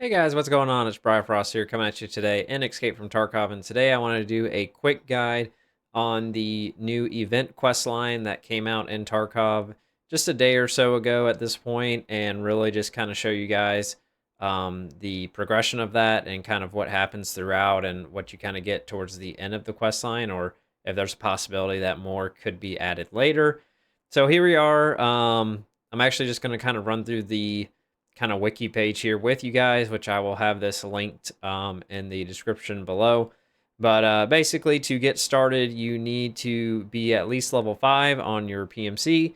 Hey guys, what's going on? It's Frost here coming at you today in Escape from Tarkov, and today I want to do a quick guide on the new event quest line that came out in Tarkov just a day or so ago at this point, and really just kind of show you guys the progression of that and kind of what happens throughout and what you kind of get towards the end of the quest line, or if there's a possibility that more could be added later. So here we are. I'm actually just going to kind of run through the kind of wiki page here with you guys, which I will have this linked in the description below. But basically, to get started, you need to be at least level 5 on your PMC,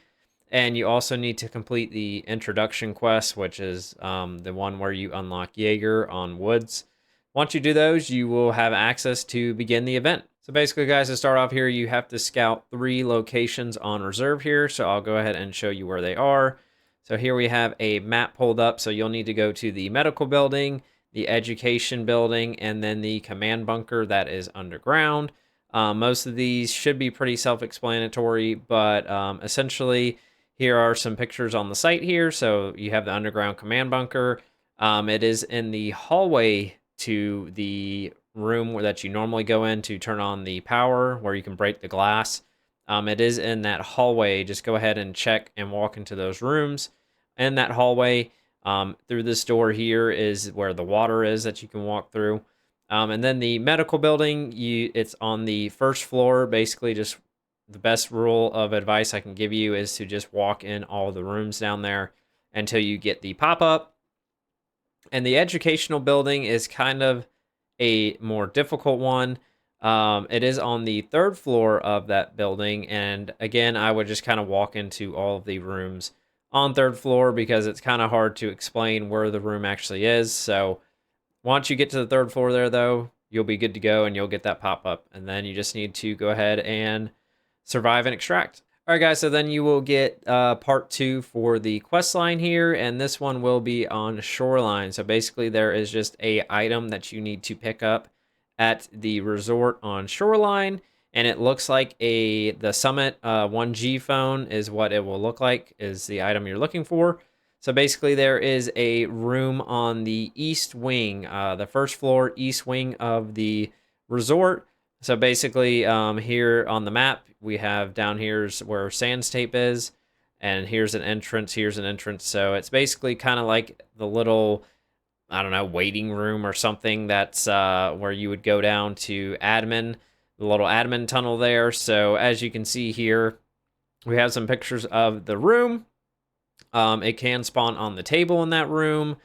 and you also need to complete the introduction quest, which is the one where you unlock Jaeger on Woods. Once you do those, you will have access to begin the event. So basically, guys, to start off here, you have to scout 3 locations on reserve here. So I'll go ahead and show you where they are. So here we have a map pulled up. So you'll need to go to the medical building, the education building, and then the command bunker that is underground. Most of these should be pretty self-explanatory, but essentially here are some pictures on the site here. So you have the underground command bunker. It is in the hallway to the room that you normally go in to turn on the power, where you can break the glass. It is in that hallway. Just go ahead and check and walk into those rooms. In that hallway, through this door here is where the water is that you can walk through. And then the medical building, it's on the first floor. Basically, just the best rule of advice I can give you is to just walk in all the rooms down there until you get the pop-up. And the educational building is kind of a more difficult one. It is on the 3rd floor of that building, and again, I would just kind of walk into all of the rooms on 3rd floor because it's kind of hard to explain where the room actually is. So once you get to the 3rd floor there, though, you'll be good to go and you'll get that pop-up, and then you just need to go ahead and survive and extract. All right, guys, so then you will get part 2 for the quest line here, and this one will be on Shoreline. So basically, there is just a item that you need to pick up at the resort on Shoreline, and it looks like the Summit 1G phone is what it will look like, is the item you're looking for. So basically, there is a room on the east wing, the 1st floor east wing of the resort. So basically, here on the map, we have down here's where Sans Tape is, and here's an entrance, here's an entrance. So it's basically kind of like the little, I don't know, waiting room or something that's where you would go down to admin, the little admin tunnel there. So as you can see here, we have some pictures of the room. It can spawn on the table in that room.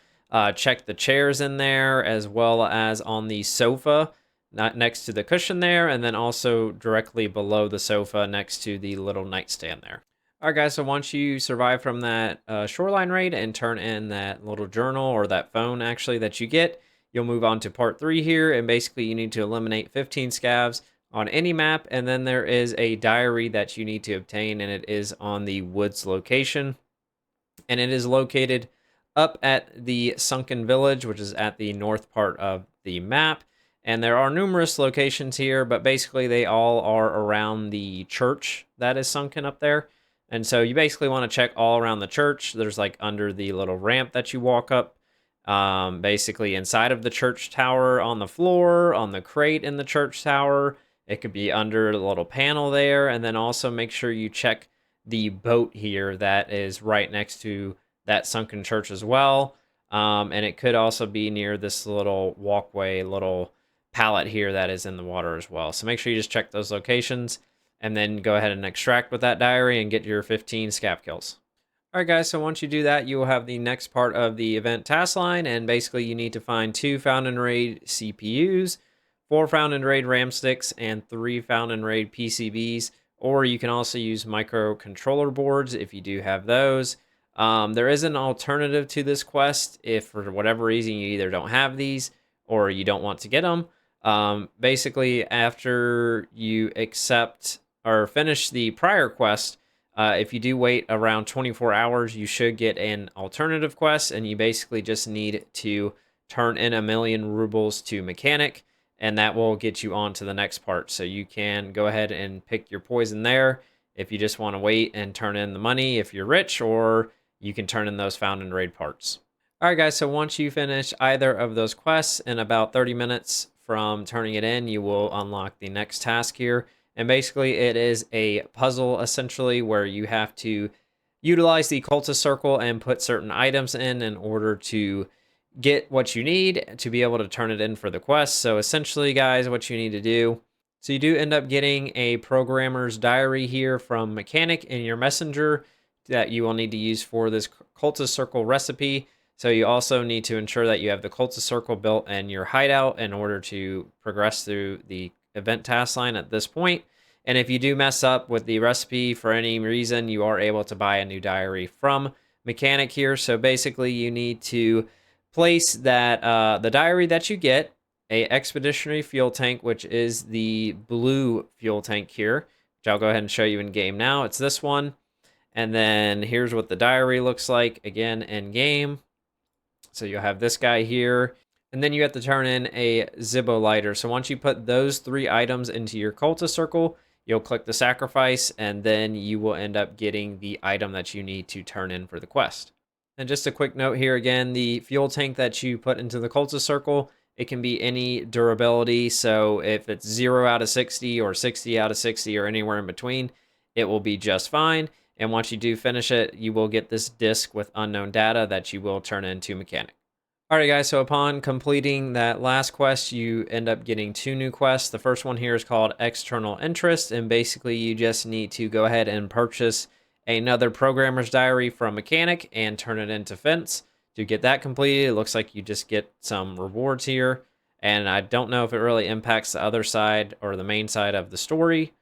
Check the chairs in there, as well as on the sofa not next to the cushion there, and then also directly below the sofa next to the little nightstand there. All right, guys, so once you survive from that shoreline raid and turn in that little journal, or that phone actually that you get, you'll move on to part 3 here, and basically you need to eliminate 15 scavs on any map, and then there is a diary that you need to obtain, and it is on the woods location, and it is located up at the sunken village, which is at the north part of the map. And there are numerous locations here, but basically they all are around the church that is sunken up there. And so you basically want to check all around the church. There's like under the little ramp that you walk up, basically inside of the church tower, on the floor, on the crate in the church tower. It could be under the little panel there. And then also make sure you check the boat here that is right next to that sunken church as well. And it could also be near this little walkway, little pallet here that is in the water as well. So make sure you just check those locations and then go ahead and extract with that diary and get your 15 scav kills. All right, guys, so once you do that, you will have the next part of the event task line, and basically you need to find 2 found in raid CPUs, 4 found in raid RAM sticks, and 3 found in raid PCBs, or you can also use microcontroller boards if you do have those. There is an alternative to this quest if for whatever reason you either don't have these or you don't want to get them. Basically, after you accept or finish the prior quest, if you do wait around 24 hours, you should get an alternative quest, and you basically just need to turn in 1,000,000 rubles to mechanic, and that will get you on to the next part. So you can go ahead and pick your poison there if you just want to wait and turn in the money if you're rich, or you can turn in those found in raid parts. All right, guys, so once you finish either of those quests in about 30 minutes from turning it in, you will unlock the next task here. And basically, it is a puzzle essentially where you have to utilize the cultist circle and put certain items in order to get what you need to be able to turn it in for the quest. So essentially, guys, what you need to do. So you do end up getting a programmer's diary here from Mechanic in your messenger that you will need to use for this cultist circle recipe. So you also need to ensure that you have the cultist circle built in your hideout in order to progress through the event task line at this point. And if you do mess up with the recipe for any reason, you are able to buy a new diary from Mechanic here. So basically you need to place that the diary that you get, a expeditionary fuel tank, which is the blue fuel tank here, which I'll go ahead and show you in game now. It's this one. And then here's what the diary looks like again in game. So you'll have this guy here, and then you have to turn in a Zippo lighter. So once you put those 3 items into your cultist circle, you'll click the sacrifice, and then you will end up getting the item that you need to turn in for the quest. And just a quick note here again, the fuel tank that you put into the cultist circle, it can be any durability. So if it's 0 out of 60 or 60 out of 60 or anywhere in between, it will be just fine. And once you do finish it, you will get this disc with unknown data that you will turn into Mechanic. Alright guys, so upon completing that last quest, you end up getting 2 new quests. The first one here is called External Interest, and basically you just need to go ahead and purchase another Programmer's Diary from Mechanic and turn it into Fence. To get that completed, it looks like you just get some rewards here, and I don't know if it really impacts the other side or the main side of the story.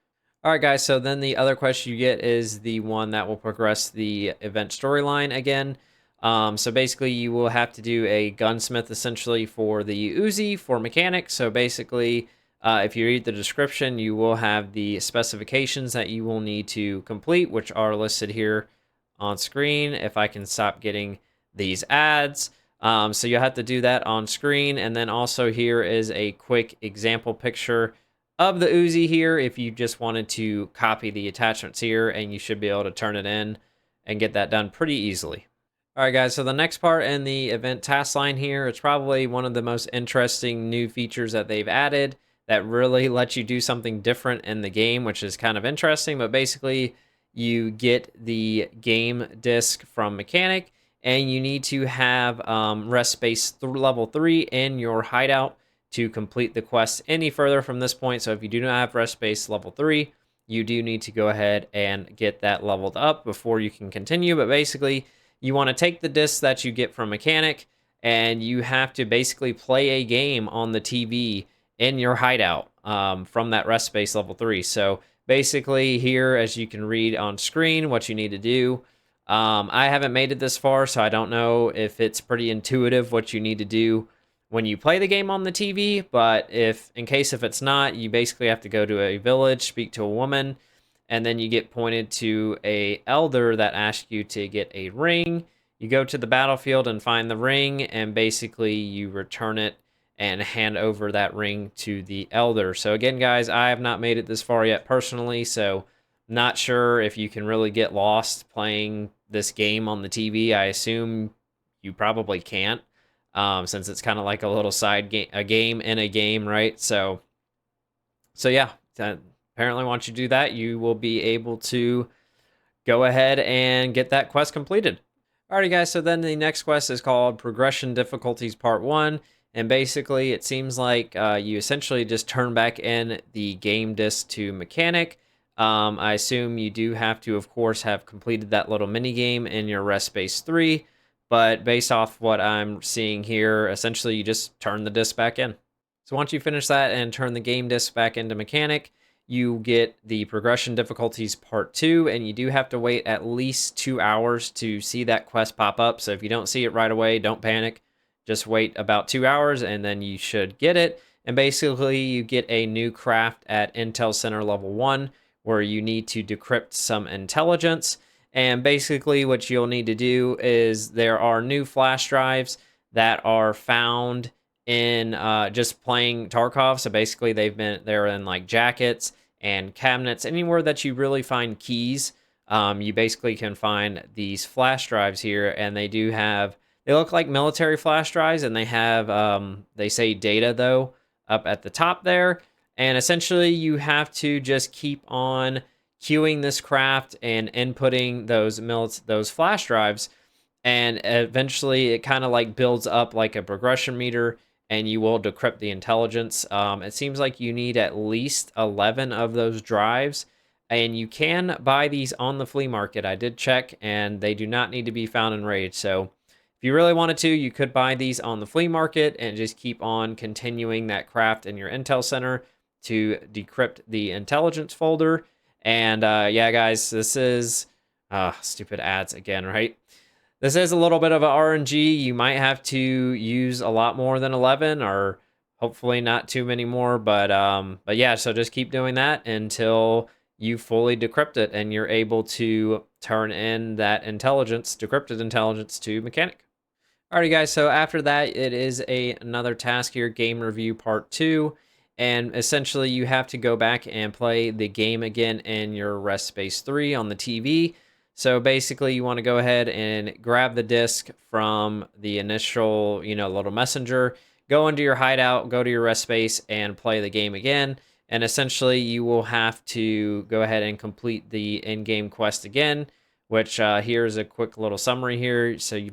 Alright guys, so then the other quest you get is the one that will progress the event storyline again. So basically you will have to do a gunsmith essentially for the Uzi for Mechanic. So basically, if you read the description, you will have the specifications that you will need to complete, which are listed here on screen. If I can stop getting these ads. So you'll have to do that on screen. And then also here is a quick example picture of the Uzi here if you just wanted to copy the attachments here, and you should be able to turn it in and get that done pretty easily. Alright guys, so the next part in the event task line here, it's probably one of the most interesting new features that they've added that really lets you do something different in the game, which is kind of interesting. But basically you get the game disc from Mechanic, and you need to have rest space level 3 in your hideout to complete the quest any further from this point. So if you do not have rest space level 3, you do need to go ahead and get that leveled up before you can continue. But basically, you want to take the disc that you get from Mechanic, and you have to basically play a game on the TV in your hideout from that rest space level 3. So basically here, as you can read on screen, what you need to do, I haven't made it this far, so I don't know if it's pretty intuitive what you need to do when you play the game on the TV, but in case it's not, you basically have to go to a village, speak to a woman, and then you get pointed to a elder that asks you to get a ring. You go to the battlefield and find the ring, and basically you return it and hand over that ring to the elder. So again, guys, I have not made it this far yet personally, so not sure if you can really get lost playing this game on the TV. I assume you probably can't. Since it's kind of like a little side game, a game in a game, right? So yeah, apparently once you do that, you will be able to go ahead and get that quest completed. Alrighty guys, so then the next quest is called Progression Difficulties Part 1, and basically it seems like you essentially just turn back in the game disc to Mechanic. I assume you do have to, of course, have completed that little mini game in your rest space 3. But based off what I'm seeing here, essentially you just turn the disc back in. So once you finish that and turn the game disc back into Mechanic, you get the Progression Difficulties Part 2, and you do have to wait at least 2 hours to see that quest pop up. So if you don't see it right away, don't panic. Just wait about 2 hours, and then you should get it. And basically, you get a new craft at Intel Center Level 1, where you need to decrypt some intelligence. And basically what you'll need to do is there are new flash drives that are found in just playing Tarkov. So basically they're in like jackets and cabinets, anywhere that you really find keys. You basically can find these flash drives here, and they They look like military flash drives, and they have, they say data though, up at the top there. And essentially you have to just keep on queuing this craft and inputting those flash drives, and eventually it kind of like builds up like a progression meter, and you will decrypt the intelligence. It seems like you need at least 11 of those drives, and you can buy these on the flea market. I did check, and they do not need to be found in raid. So if you really wanted to, you could buy these on the flea market and just keep on continuing that craft in your intel center to decrypt the intelligence folder. And yeah, guys, this is stupid ads again, right? This is a little bit of a RNG. You might have to use a lot more than 11, or hopefully not too many more. But yeah, so just keep doing that until you fully decrypt it and you're able to turn in that intelligence, decrypted intelligence, to mechanic. Alrighty, guys, so after that, it is another task here, game review part 2. And essentially, you have to go back and play the game again in your rest space 3 on the TV. So basically, you want to go ahead and grab the disc from the initial, little messenger, go into your hideout, go to your rest space, and play the game again. And essentially, you will have to go ahead and complete the in-game quest again, which here's a quick little summary here. So you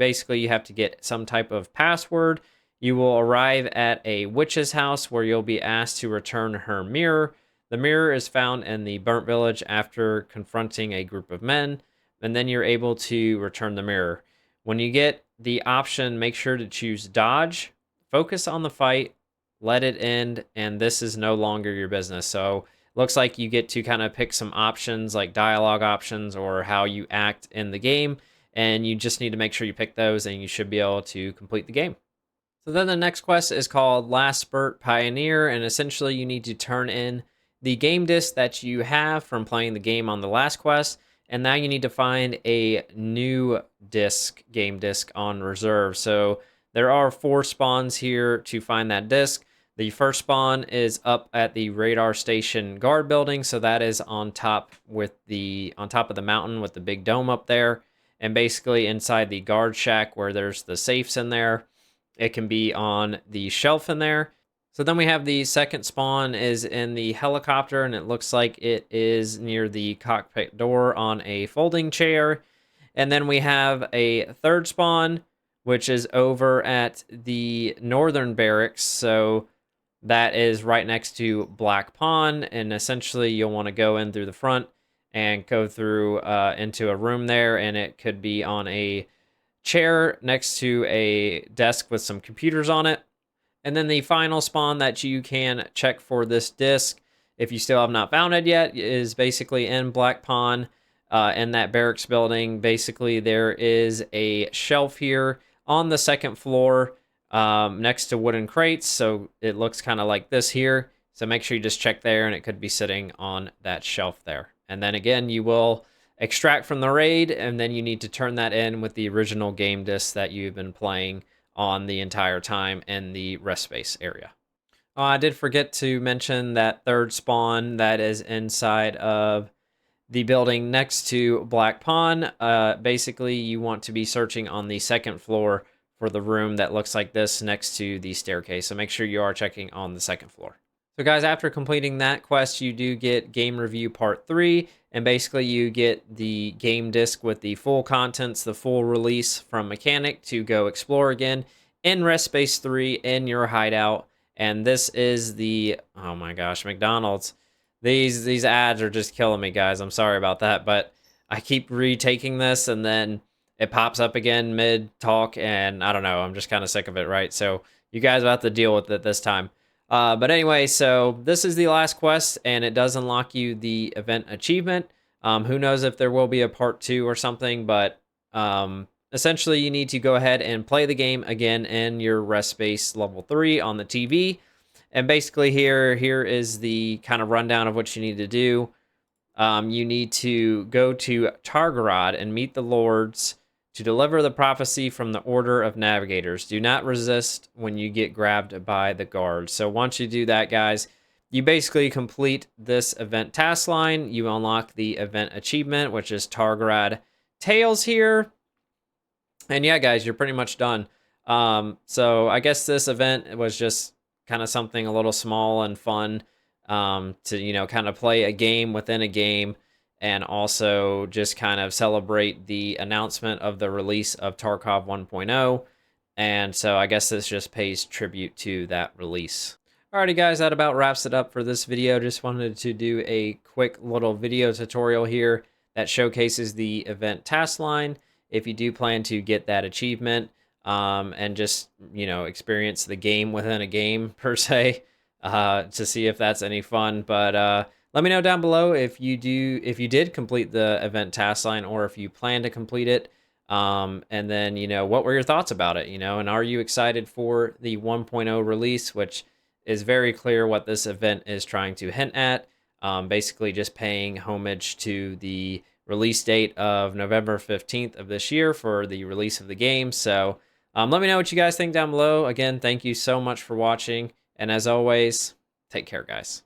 have to get some type of password. You will arrive at a witch's house where you'll be asked to return her mirror. The mirror is found in the burnt village after confronting a group of men, and then you're able to return the mirror. When you get the option, make sure to choose dodge, focus on the fight, let it end, and this is no longer your business. So looks like you get to kind of pick some options like dialogue options or how you act in the game, and you just need to make sure you pick those, and you should be able to complete the game. So then the next quest is called Last Spurt Pioneer, and essentially you need to turn in the game disc that you have from playing the game on the last quest, and now you need to find a new game disc on reserve. So there are 4 spawns here to find that disc. The first spawn is up at the radar station guard building, so that is on top of the mountain with the big dome up there, and basically inside the guard shack where there's the safes in there. It can be on the shelf in there. So then we have the second spawn is in the helicopter, and it looks like it is near the cockpit door on a folding chair. And then we have a third spawn, which is over at the northern barracks. So that is right next to Black Pond, and essentially you'll want to go in through the front and go through into a room there, and it could be on a chair next to a desk with some computers on it. And then the final spawn that you can check for this disc, if you still have not found it yet, is basically in Black Pond, in that barracks building. Basically, there is a shelf here on the second floor next to wooden crates, so it looks kind of like this here. So make sure you just check there, and it could be sitting on that shelf there. And then again, you will extract from the raid, and then you need to turn that in with the original game disc that you've been playing on the entire time in the rest space area. I did forget to mention that third spawn that is inside of the building next to Black Pond. Basically, you want to be searching on the second floor for the room that looks like this next to the staircase. So make sure you are checking on the second floor. So guys, after completing that quest, you do get game review part 3, and basically you get the game disc with the full contents, the full release from mechanic to go explore again in rest space 3 in your hideout. And this is the, oh my gosh, McDonald's. These ads are just killing me, guys. I'm sorry about that, but I keep retaking this and then it pops up again mid talk, and I don't know, I'm just kind of sick of it, right? So you guys will have to deal with it this time. But anyway, so this is the last quest, and it does unlock you the event achievement. Who knows if there will be a part 2 or something, but essentially you need to go ahead and play the game again in your rest space level 3 on the TV. And basically here is the kind of rundown of what you need to do. You need to go to Targrad and meet the lords to deliver the prophecy from the Order of Navigators. Do not resist when you get grabbed by the guards. So once you do that, guys, you basically complete this event task line. You unlock the event achievement, which is Targrad Tales here. And yeah, guys, you're pretty much done. So I guess this event was just kind of something a little small and fun, to, kind of play a game within a game, and also just kind of celebrate the announcement of the release of Tarkov 1.0. And so I guess this just pays tribute to that release. Alrighty, guys, that about wraps it up for this video. Just wanted to do a quick little video tutorial here that showcases the event task line if you do plan to get that achievement, and just, experience the game within a game per se, to see if that's any fun. But let me know down below if you did complete the event task line, or if you plan to complete it. And then, what were your thoughts about it, and are you excited for the 1.0 release, which is very clear what this event is trying to hint at. Basically just paying homage to the release date of November 15th of this year for the release of the game. So let me know what you guys think down below. Again, thank you so much for watching. And as always, take care, guys.